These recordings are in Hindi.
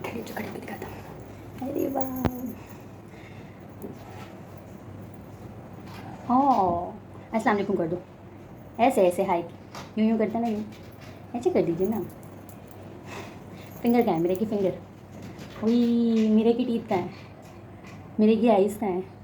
खड़े जो खड़े भी दिखाता। अरे वाह, हाँ अस्सलाम वालेकुम कर दो। ऐसे ऐसे हाय यूँ यूँ करता ना, यूँ ऐसे कर दीजिए ना। फिंगर कहाँ है मेरे की फिंगर? वही मेरे की टीथ कहाँ है? मेरे की आइज़ कहाँ है?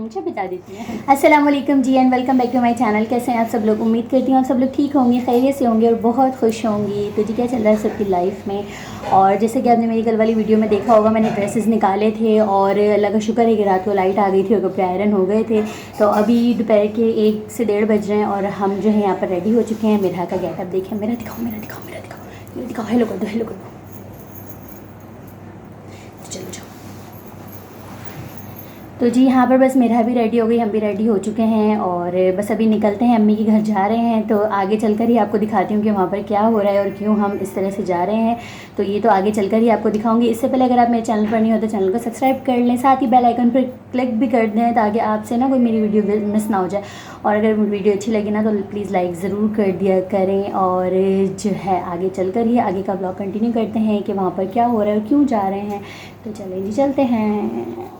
अच्छा बता देती हैं। अस्सलाम वालेकुम जी and welcome back to my channel. कैसे हैं आप सब लोग? उम्मीद करती हूँ आप सब लोग ठीक होंगे, खैरियत से होंगे और बहुत खुश होंगी। तो जी क्या चल रहा है सबकी लाइफ में? और जैसे कि आपने मेरी कल वाली वीडियो में देखा होगा, मैंने ड्रेसेस निकाले थे और अल्लाह का शुक्र है कि रात को लाइट आ गई थी और कपड़े आयरन हो गए थे। तो अभी दोपहर के 1 से 1:30 बज रहे हैं और हम जो है यहाँ पर रेडी हो चुके हैं। मेरा का गेटअप देखिए, मेरा दिखाओ मेरा दिखाओ मेरा दिखाओ मेरा दिखाओ, हेलो कर दो हेलो कर दो। तो चलो जाओ। तो जी यहाँ पर बस मेरा भी रेडी हो गई, हम भी रेडी हो चुके हैं और बस अभी निकलते हैं, अम्मी के घर जा रहे हैं। तो आगे चलकर ही आपको दिखाती हूँ कि वहाँ पर क्या हो रहा है और क्यों हम इस तरह से जा रहे हैं। तो ये तो आगे चलकर ही आपको दिखाऊंगी। इससे पहले अगर आप मेरे चैनल पर नहीं हो तो चैनल को सब्सक्राइब कर लें, साथ ही बेल आइकन पर क्लिक भी कर दें ताकि आपसे ना कोई मेरी वीडियो मिस ना हो जाए। और अगर वीडियो अच्छी लगी ना तो प्लीज़ लाइक ज़रूर कर दिया करें। और जो है आगे चलकर ही आगे का ब्लॉग कंटिन्यू करते हैं कि वहाँ पर क्या हो रहा है और क्यों जा रहे हैं। तो चलें जी चलते हैं।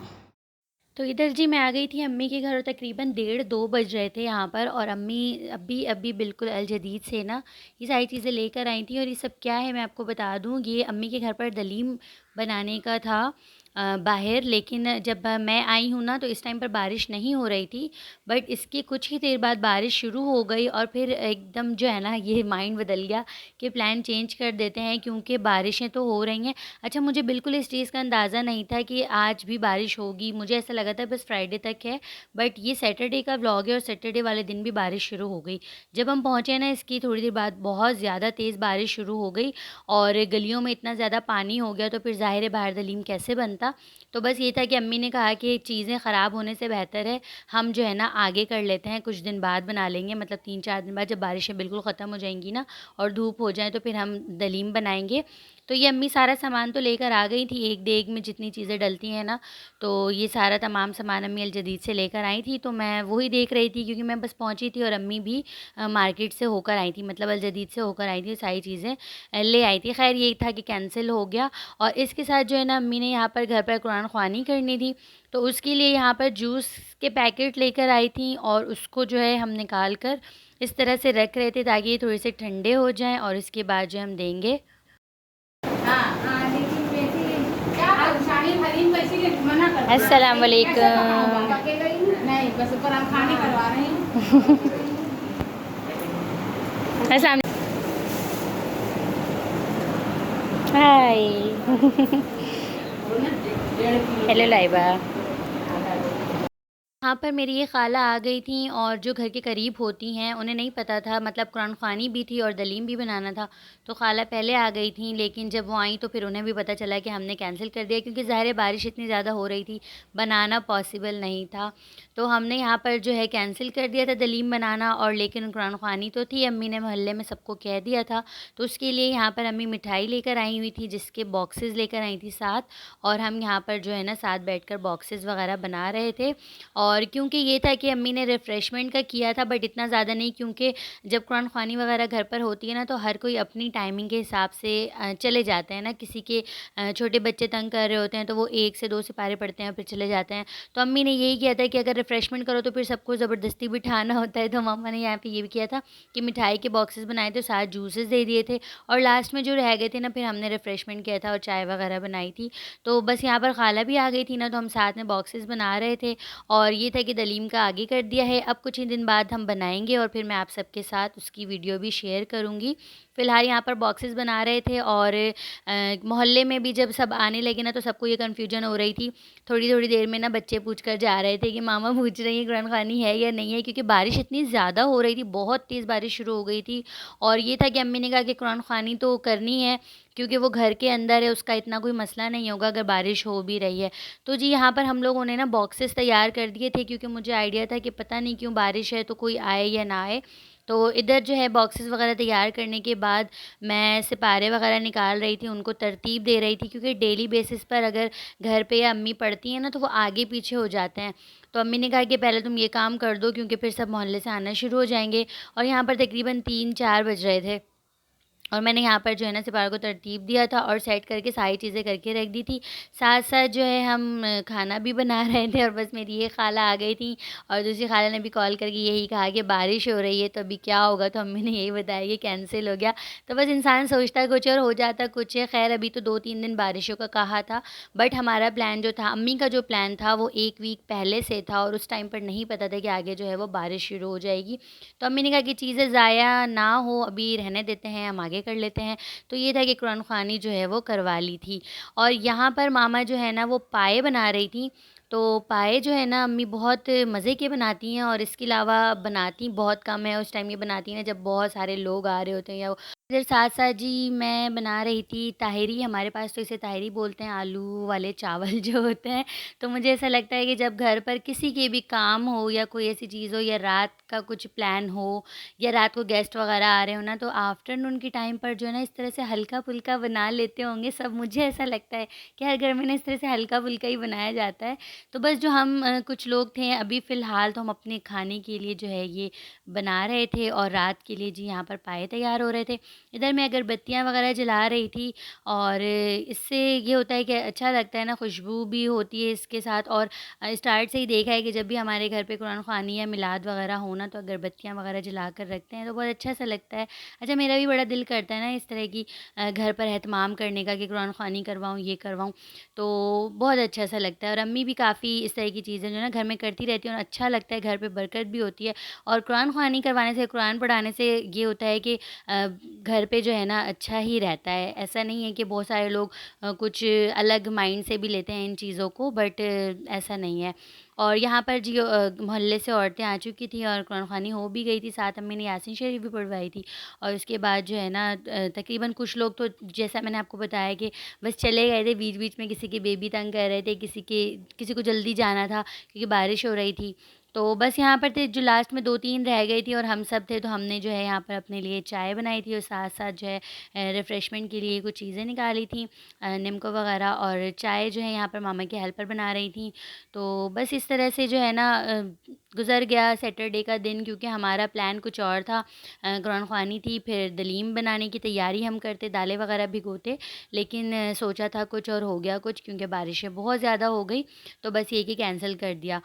तो इधर जी मैं आ गई थी अम्मी के घर और तकरीबन 1:30-2 बज रहे थे यहाँ पर। और अम्मी अभी अभी बिल्कुल अल जदीद से ना ये सारी चीज़ें लेकर आई थी। और ये सब क्या है मैं आपको बता दूँ, ये अम्मी के घर पर दलीम बनाने का था बाहर। लेकिन जब मैं आई हूँ ना तो इस टाइम पर बारिश नहीं हो रही थी, बट इसके कुछ ही देर बाद बारिश शुरू हो गई और फिर एकदम जो है ना ये माइंड बदल गया कि प्लान चेंज कर देते हैं क्योंकि बारिशें तो हो रही हैं। अच्छा, मुझे बिल्कुल इस चीज़ का अंदाज़ा नहीं था कि आज भी बारिश होगी, मुझे ऐसा लगा था बस फ्राइडे तक है, बट ये सैटरडे का व्लॉग है और सैटरडे वाले दिन भी बारिश शुरू हो गई। जब हम पहुँचे ना इसकी थोड़ी देर बाद बहुत ज़्यादा तेज़ बारिश शुरू हो गई और गलियों में इतना ज़्यादा पानी हो गया, तो फिर ज़ाहिर है बाहर दलीम कैसे बनता। तो बस ये था कि अम्मी ने कहा कि चीज़ें ख़राब होने से बेहतर है हम जो है ना आगे कर लेते हैं, कुछ दिन बाद बना लेंगे, मतलब 3-4 दिन बाद जब बारिशें बिल्कुल ख़त्म हो जाएंगी ना और धूप हो जाए तो फिर हम दलीम बनाएंगे। तो ये अम्मी सारा सामान तो लेकर आ गई थी, एक देग में जितनी चीज़ें डलती हैं ना, तो ये सारा तमाम सामान अम्मी अल जदीद से लेकर आई थी। तो मैं वही देख रही थी क्योंकि मैं बस पहुंची थी और अम्मी भी मार्केट से होकर आई थी, मतलब अल जदीद से होकर आई थी, सारी चीज़ें ले आई थी। खैर यही था कि कैंसिल हो गया। और इसके साथ जो है ना अम्मी ने यहाँ पर घर पर कुरान ख्वानी करनी थी, तो उसके लिए यहाँ पर जूस के पैकेट लेकर आई थी और उसको जो है हम निकाल कर इस तरह से रख रहे थे ताकि ये थोड़े से ठंडे हो जाएं और इसके बाद जो हम देंगे। अस्सलाम वालेकुम। नहीं बस कुरान खानी करवा रहे हैं। अस्सलाम। हाय। हेलो लाइबा। यहाँ पर मेरी ये ख़ाला आ गई थी और जो घर के करीब होती हैं उन्हें नहीं पता था, मतलब कुरान ख़वानी भी थी और दलीम भी बनाना था। तो ख़ाला पहले आ गई थी, लेकिन जब वो आई तो फिर उन्हें भी पता चला कि हमने कैंसिल कर दिया क्योंकि ज़ाहिर है बारिश इतनी ज़्यादा हो रही थी, बनाना पॉसिबल नहीं था। तो हमने यहाँ पर जो है कैंसिल कर दिया था दलीम बनाना। और लेकिन कुरान ख़वानी तो थी, अम्मी ने मोहल्ले में सबको कह दिया था। तो उसके लिए यहाँ पर अम्मी मिठाई लेकर आई हुई थी जिसके बॉक्सेस लेकर आई थी साथ, और हम यहाँ पर जो है ना साथ बैठकर बॉक्सेस वगैरह बना रहे थे। और क्योंकि ये था कि अम्मी ने रिफ़्रेशमेंट का किया था, बट इतना ज़्यादा नहीं, क्योंकि जब कुरान ख़वानी वगैरह घर पर होती है ना तो हर कोई अपनी टाइमिंग के हिसाब से चले जाते हैं ना। किसी के छोटे बच्चे तंग कर रहे होते हैं तो वो 1 से 2 सिपारे पढ़ते हैं फिर चले जाते हैं। तो अम्मी ने यही किया था कि अगर रिफ़्रेशमेंट करो तो फिर सबको ज़बरदस्ती बिठाना होता है, तो मम्मा ने यहाँ पे ये भी किया था कि मिठाई के बॉक्सेस बनाए थे, साथ जूसेस दे दिए थे और लास्ट में जो रह गए थे ना फिर हमने रिफ़्रेशमेंट किया था और चाय वगैरह बनाई थी। तो बस यहाँ पर ख़ाला भी आ गई थी ना तो हम साथ में बॉक्सेस बना रहे थे और ये था कि दलीम का आगे कर दिया है, अब कुछ ही दिन बाद हम बनाएंगे और फिर मैं आप सबके साथ उसकी वीडियो भी शेयर करूँगी। फ़िलहाल यहाँ पर बॉक्सेस बना रहे थे और मोहल्ले में भी जब सब आने लगे ना तो सबको ये कन्फ्यूजन हो रही थी। थोड़ी थोड़ी देर में ना बच्चे पूछ कर जा रहे थे कि मामा पूछ रही हैं कुरान ख़वानी है या नहीं है, क्योंकि बारिश इतनी ज़्यादा हो रही थी, बहुत तेज़ बारिश शुरू हो गई थी। और ये था कि अम्मी ने कहा कि कुरान ख़वानी तो करनी है क्योंकि वो घर के अंदर है, उसका इतना कोई मसला नहीं होगा अगर बारिश हो भी रही है। तो जी यहाँ पर हम लोगों ने ना बॉक्सेस तैयार कर दिए थे क्योंकि मुझे आइडिया था कि पता नहीं क्यों बारिश है तो कोई आए या ना आए। तो इधर जो है बॉक्सेस वगैरह तैयार करने के बाद मैं सिपारे वगैरह निकाल रही थी, उनको तरतीब दे रही थी क्योंकि डेली बेसिस पर अगर घर पे या अम्मी पढ़ती हैं ना तो वो आगे पीछे हो जाते हैं। तो अम्मी ने कहा कि पहले तुम ये काम कर दो क्योंकि फिर सब मोहल्ले से आना शुरू हो जाएंगे। और यहाँ पर तकरीबन 3-4 बज रहे थे और मैंने यहाँ पर जो है ना सितारों को तरतीब दिया था और सेट करके सारी चीज़ें करके रख दी थी। साथ-साथ जो है हम खाना भी बना रहे थे और बस मेरी ये ख़ाला आ गई थी और दूसरी ख़ाला ने भी कॉल करके यही कहा कि बारिश हो रही है तो अभी क्या होगा? तो अम्मी ने यही बताया कि कैंसल हो गया। तो बस इंसान सोचता कुछ और हो जाता कुछ है। ख़ैर अभी तो 2-3 दिन बारिशों का कहा था, बट हमारा प्लान जो था, अम्मी का जो प्लान था वो 1 वीक पहले से था और उस टाइम पर नहीं पता था कि आगे जो है वो बारिश शुरू हो जाएगी। तो अम्मी ने कहा कि चीज़ें ज़ाया ना हो, अभी रहने देते हैं, हम आगे कर लेते हैं। तो ये था कि कुरान ख़वानी जो है वो करवा ली थी। और यहाँ पर मामा जो है ना वो पाए बना रही थीं। तो पाए जो है ना अम्मी बहुत मज़े के बनाती हैं और इसके अलावा बनाती बहुत कम है, उस टाइम ये बनाती हैं जब बहुत सारे लोग आ रहे होते हैं या इधर साथ-साथ जी मैं बना रही थी ताहिरी, हमारे पास तो इसे ताहिरी बोलते हैं, आलू वाले चावल जो होते हैं। तो मुझे ऐसा लगता है कि जब घर पर किसी के भी काम हो या कोई ऐसी चीज़ हो या रात का कुछ प्लान हो या रात को गेस्ट वगैरह आ रहे हो ना, तो आफ्टरनून के टाइम पर जो है ना इस तरह से हल्का-फुल्का बना लेते होंगे सब। मुझे ऐसा लगता है कि हर घर में ना इस तरह से हल्का-फुल्का ही बनाया जाता है। तो बस जो हम कुछ लोग थे अभी फ़िलहाल तो हम अपने खाने के लिए जो है ये बना रहे थे और रात के लिए जी यहाँ पर पाए तैयार हो रहे थे। इधर मैं अगरबत्तियाँ वगैरह जला रही थी और इससे ये होता है कि अच्छा लगता है ना, खुशबू भी होती है इसके साथ। और स्टार्ट से ही देखा है कि जब भी हमारे घर पे कुरान ख़वानी या मिलाद वगैरह हो ना तो अगरबत्तियाँ वगैरह जला कर रखते हैं तो बहुत अच्छा सा लगता है। अच्छा मेरा भी बड़ा दिल करता है ना इस तरह की घर पर एहतमाम करने का कि कुरान ख़वानी करवाऊँ, ये करवाऊँ, तो बहुत अच्छा सा लगता है। और अम्मी भी काफ़ी इस तरह की चीज़ें जो है ना घर में करती रहती हैं और अच्छा लगता है, घर पे बरकत भी होती है। और कुरान ख़वानी करवाने से, कुरान पढ़ाने से ये होता है कि घर पे जो है ना अच्छा ही रहता है। ऐसा नहीं है कि बहुत सारे लोग कुछ अलग माइंड से भी लेते हैं इन चीज़ों को, बट ऐसा नहीं है। और यहाँ पर जी मोहल्ले से औरतें आ चुकी थीं और कुरान ख़वानी हो भी गई थी, साथ अम्मी ने यासीन शरीफ भी पढ़वाई थी। और उसके बाद जो है ना तकरीबन कुछ लोग तो जैसा मैंने आपको बताया कि बस चले गए थे, बीच-बीच में किसी की बेबी तंग कर रहे थे, किसी को जल्दी जाना था क्योंकि बारिश हो रही थी। तो बस यहाँ पर थे जो लास्ट में 2-3 रह गई थी और हम सब थे, तो हमने जो है यहाँ पर अपने लिए चाय बनाई थी और साथ-साथ जो है रिफ़्रेशमेंट के लिए कुछ चीज़ें निकाली थी, निम्को वग़ैरह। और चाय जो है यहाँ पर मामा की हेल्पर बना रही थीं। तो बस इस तरह से जो है ना गुज़र गया सैटरडे का दिन, क्योंकि हमारा प्लान कुछ और था। कुरान ख़वानी थी, फिर दलीम बनाने की तैयारी हम करते, दालें वग़ैरह भिगोते, लेकिन सोचा था कुछ और हो गया कुछ, क्योंकि बारिशें बहुत ज़्यादा हो गई, तो बस ये कि कैंसल कर दिया।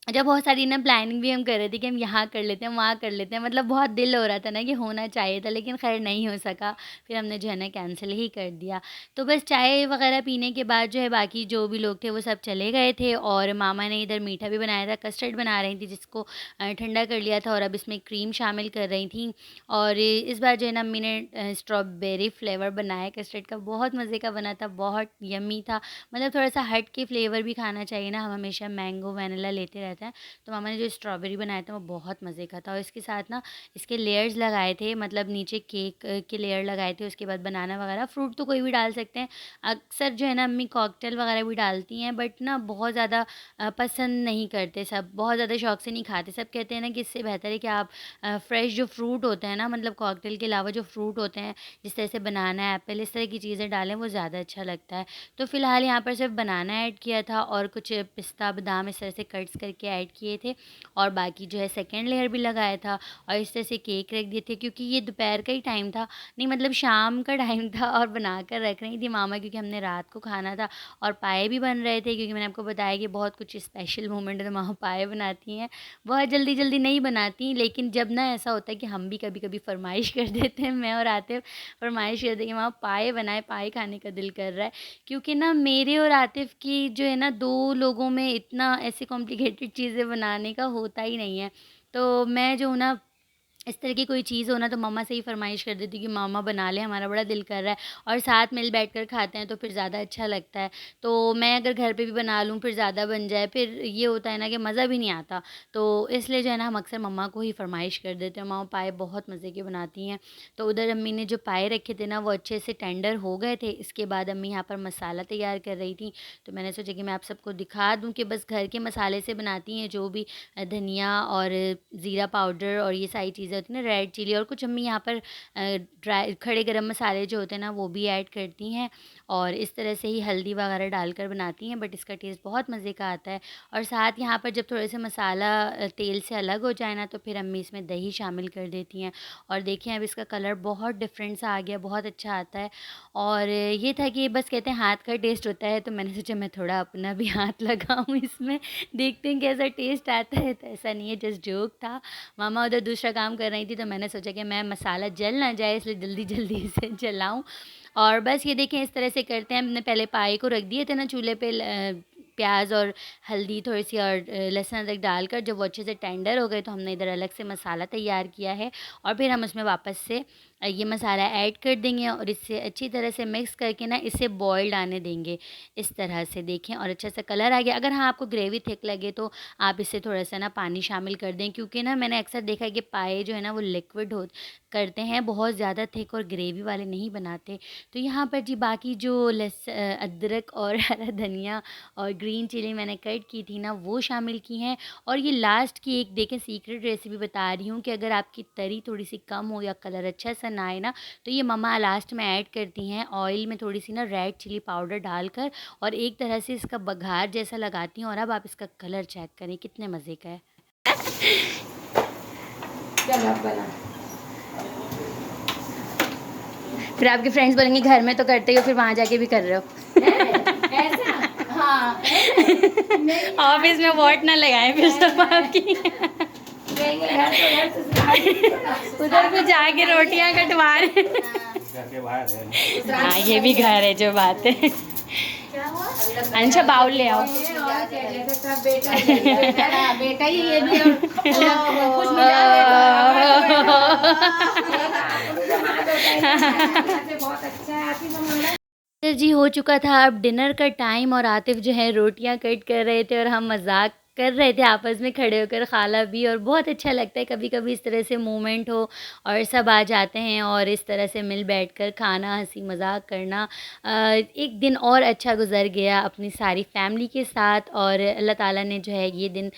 अच्छा बहुत सारी ना प्लानिंग भी हम कर रहे थे कि हम यहाँ कर लेते हैं, वहाँ कर लेते हैं, मतलब बहुत दिल हो रहा था ना कि होना चाहिए था, लेकिन ख़ैर नहीं हो सका। फिर हमने जो है ना कैंसिल ही कर दिया। तो बस चाय वग़ैरह पीने के बाद जो है बाकी जो भी लोग थे वो सब चले गए थे और मामा ने इधर मीठा भी बनाया था, कस्टर्ड बना रही थी जिसको ठंडा कर लिया था और अब इसमें क्रीम शामिल कर रही थीं। और इस बार जो है ना अम्मी ने स्ट्रॉबेरी फ्लेवर बनाया कस्टर्ड का, बहुत मज़े का बना था, बहुत यम्मी था। मतलब थोड़ा-सा हट के फ्लेवर भी खाना चाहिए ना, हम हमेशा मैंगो, वैनिला लेते रहते हैं। तो मामा ने जो स्ट्रॉबेरी बनाया था वो बहुत मज़े का था और इसके साथ ना इसके लेयर्स लगाए थे, मतलब नीचे केक के लेयर लगाए थे, उसके बाद बनाना वगैरह, फ्रूट तो कोई भी डाल सकते हैं। अक्सर जो है ना अम्मी कॉकटेल वगैरह भी डालती हैं, बट ना बहुत ज़्यादा पसंद नहीं करते सब, बहुत ज़्यादा शौक से नहीं खाते। सब कहते हैं ना कि इससे बेहतर है कि आप फ्रेश जो फ्रूट होते हैं ना, मतलब कॉकटेल के अलावा जो फ्रूट होते हैं, जिस तरह से बनाना, एप्पल, इस तरह की चीज़ें डालें, वो ज़्यादा अच्छा लगता है। तो फ़िलहाल यहाँ पर सिर्फ बनाना ऐड किया था और कुछ पिस्ता बादाम इस तरह से कट्स करके ऐड किए थे और बाकी जो है सेकंड लेयर भी लगाया था और इस तरह से केक रख दिए थे, क्योंकि ये दोपहर का ही टाइम था, नहीं मतलब शाम का टाइम था और बना कर रख रही थी मामा, क्योंकि हमने रात को खाना था। और पाए भी बन रहे थे, क्योंकि मैंने आपको बताया कि बहुत कुछ स्पेशल मोमेंट है तो मामा पाए बनाती हैं। बहुत जल्दी जल्दी नहीं बनाती, लेकिन जब ना ऐसा होता है कि हम भी कभी कभी फरमाइश कर देते हैं, मैं और आतिफ फरमाइश करते हैं कि मामा पाए बनाए, पाए खाने का दिल कर रहा है। क्योंकि ना मेरे और आतिफ की जो है ना 2 लोगों में इतना ऐसी कॉम्प्लिकेटेड चीज़ें बनाने का होता ही नहीं है। तो मैं जो हूँ ना इस तरह की कोई चीज़ हो ना तो मम्मा से ही फ़रमाइश कर देती हूँ कि मामा बना लें, हमारा बड़ा दिल कर रहा है। और साथ मिल बैठ कर खाते हैं तो फिर ज़्यादा अच्छा लगता है। तो मैं अगर घर पे भी बना लूँ फिर ज़्यादा बन जाए, फिर ये होता है ना कि मज़ा भी नहीं आता। तो इसलिए जो है ना हम अक्सर मम्मा को ही फ़रमाइश कर देते हैं। मम्मा पाए बहुत मज़े के बनाती हैं। तो उधर अम्मी ने जो पाए रखे थे ना वो अच्छे से टेंडर हो गए थे। इसके बाद अम्मी यहाँ पर मसाला तैयार कर रही थी। तो मैंने सोचा कि मैं आप सबको दिखा दूँ कि बस घर के मसाले से बनाती हैं, जो भी धनिया और ज़ीरा पाउडर और ये सारी चीज़ें चीज़ें होती हैं ना, रेड चिली और कुछ अम्मी यहाँ पर ड्राई खड़े गरम मसाले जो होते हैं ना वो भी ऐड करती हैं और इस तरह से ही हल्दी वगैरह डालकर बनाती हैं, बट इसका टेस्ट बहुत मज़े का आता है। और साथ यहाँ पर जब थोड़े से मसाला तेल से अलग हो जाए ना तो फिर अम्मी इसमें दही शामिल कर देती हैं और देखिए अब इसका कलर बहुत डिफरेंट सा आ गया, बहुत अच्छा आता है। और ये था कि बस कहते हैं हाथ का टेस्ट होता है, तो मैंने सोचा मैं थोड़ा अपना भी हाथ लगाऊं इसमें, देखते हैं कैसा टेस्ट आता है। तो ऐसा नहीं है, जस्ट जोक था। मामा उधर दूसरा काम कर रही थी तो मैंने सोचा कि मैं मसाला जल ना जाए इसलिए जल्दी जल्दी इसे जलाऊं। और बस ये देखें इस तरह से करते हैं। हमने पहले पाए को रख दिए थे ना चूल्हे पे, प्याज और हल्दी थोड़ी सी और लहसुन अदरक डालकर जब वो अच्छे से टेंडर हो गए तो हमने इधर अलग से मसाला तैयार किया है और फिर हम उसमें वापस से ये मसाला ऐड कर देंगे और इससे अच्छी तरह से मिक्स करके ना इसे बॉइल्ड आने देंगे इस तरह से। देखें और अच्छा सा कलर आ गया। अगर हाँ आपको ग्रेवी थिक लगे तो आप इससे थोड़ा सा ना पानी शामिल कर दें, क्योंकि ना मैंने अक्सर देखा है कि पाए जो है ना वो लिक्विड हो करते हैं, बहुत ज़्यादा थिक और ग्रेवी वाले नहीं बनाते। तो यहाँ पर जी बाकी जो अदरक और हरा धनिया और ग्रीन चिली मैंने कट की थी ना वो शामिल की हैं। और ये लास्ट की एक देखें सीक्रेट रेसिपी बता रही हूँ कि अगर आपकी तरी थोड़ी सी कम हो या कलर अच्छा सा ना आए ना तो ये मम्मा लास्ट में ऐड करती हैं ऑयल में थोड़ी सी ना रेड चिली पाउडर डालकर और एक तरह से इसका बघार जैसा लगाती हैं। और अब आप इसका कलर चेक करें कितने मज़े का है। चलो बना। फिर आपके फ्रेंड्स बोलेंगे घर में तो करते हो फिर वहाँ जाके भी कर रहे हो। ऐसा हाँ ऑफिस में वोट ना लगाएं फिर सब आपकी। उधर पे जाके रोटियां कटवा रहे। हाँ ये भी घर है जो बात है। अच्छा बाउल ले आओ। बेटा ही ये भी कुछ बहुत अच्छा है। जी हो चुका था अब डिनर का टाइम और आतिफ जो है रोटियां कट कर रहे थे और हम मजाक कर रहे थे आपस में खड़े होकर, खाला भी। और बहुत अच्छा लगता है कभी कभी इस तरह से मोमेंट हो और सब आ जाते हैं और इस तरह से मिल बैठकर खाना हंसी मजाक करना। एक दिन और अच्छा गुजर गया अपनी सारी फैमिली के साथ और अल्लाह ताला ने जो है ये दिन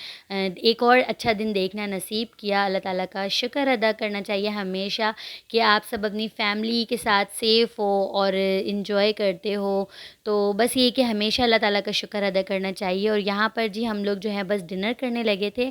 एक और अच्छा दिन देखना नसीब किया। अल्लाह ताला का शुक्र अदा करना चाहिए हमेशा कि आप सब अपनी फैमिली के साथ सेफ़ हो और इन्जॉय करते हो। तो बस ये कि हमेशा अल्लाह ताला का शुक्र अदा करना चाहिए। और यहाँ पर जी हम लोग जो है बस डिनर करने लगे थे,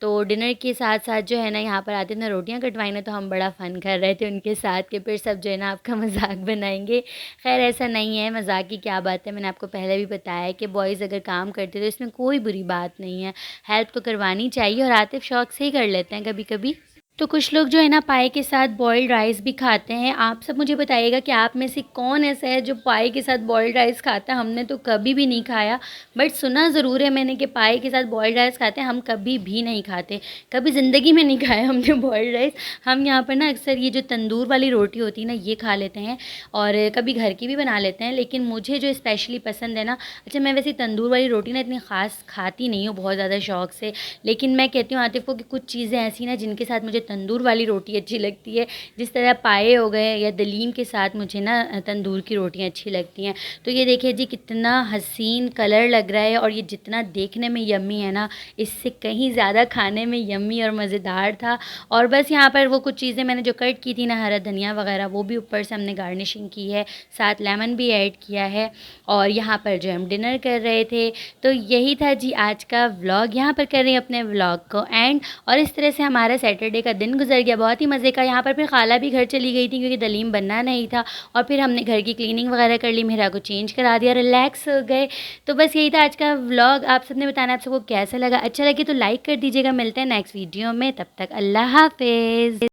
तो डिनर के साथ साथ जो है ना यहाँ पर आते ना रोटियाँ कटवाई ना तो हम बड़ा फ़न कर रहे थे उनके साथ कि फिर सब जो है ना आपका मजाक बनाएंगे। खैर ऐसा नहीं है, मजाक की क्या बात है। मैंने आपको पहले भी बताया है कि बॉयज़ अगर काम करते तो इसमें कोई बुरी बात नहीं है, हेल्प तो करवानी चाहिए और आतिफ शौक़ से ही कर लेते हैं कभी कभी। तो कुछ लोग जो है ना पाए के साथ बॉइल्ड राइस भी खाते हैं। आप सब मुझे बताइएगा कि आप में से कौन ऐसा है जो पाए के साथ बॉइल्ड राइस खाता है। हमने तो कभी भी नहीं खाया, बट सुना ज़रूर है मैंने कि पाए के साथ बॉइल्ड राइस खाते हैं। हम कभी भी नहीं खाते, कभी ज़िंदगी में नहीं खाया हमने बॉइल्ड राइस। हम यहाँ पर ना अक्सर ये जो तंदूर वाली रोटी होती है ना ये खा लेते हैं और कभी घर की भी बना लेते हैं। लेकिन मुझे जो स्पेशली पसंद है ना, अच्छा मैं वैसे तंदूर वाली रोटी ना इतनी ख़ास खाती नहीं हूँ बहुत ज़्यादा शौक़ से, लेकिन मैं कहती हूँ आतिफ को कि कुछ चीज़ें ऐसी ना जिनके साथ मुझे तंदूर वाली रोटी अच्छी लगती है, जिस तरह पाए हो गए या दलीम के साथ मुझे ना तंदूर की रोटियां अच्छी लगती हैं। तो ये देखिए जी कितना हसीन कलर लग रहा है और ये जितना देखने में यम्मी है ना इससे कहीं ज़्यादा खाने में यम्मी और मज़ेदार था। और बस यहाँ पर वो कुछ चीज़ें मैंने जो कट की थी ना, हरा धनिया वगैरह, वो भी ऊपर से हमने गार्निशिंग की है, साथ लेमन भी ऐड किया है। और यहाँ पर जो हम डिनर कर रहे थे, तो यही था जी आज का व्लॉग। यहाँ पर कर रही हूँ अपने व्लॉग को एंड। और इस तरह से हमारा सैटरडे का दिन गुजर गया बहुत ही मज़े का। यहाँ पर फिर खाला भी घर चली गई थी क्योंकि दलीम बनना नहीं था और फिर हमने घर की क्लीनिंग वगैरह कर ली, मेरा को चेंज करा दिया, रिलैक्स हो गए। तो बस यही था आज का व्लॉग। आप सबने बताना आप सबको कैसा लगा, अच्छा लगे तो लाइक कर दीजिएगा। मिलते हैं नेक्स्ट वीडियो में, तब तक अल्लाह हाफिज़।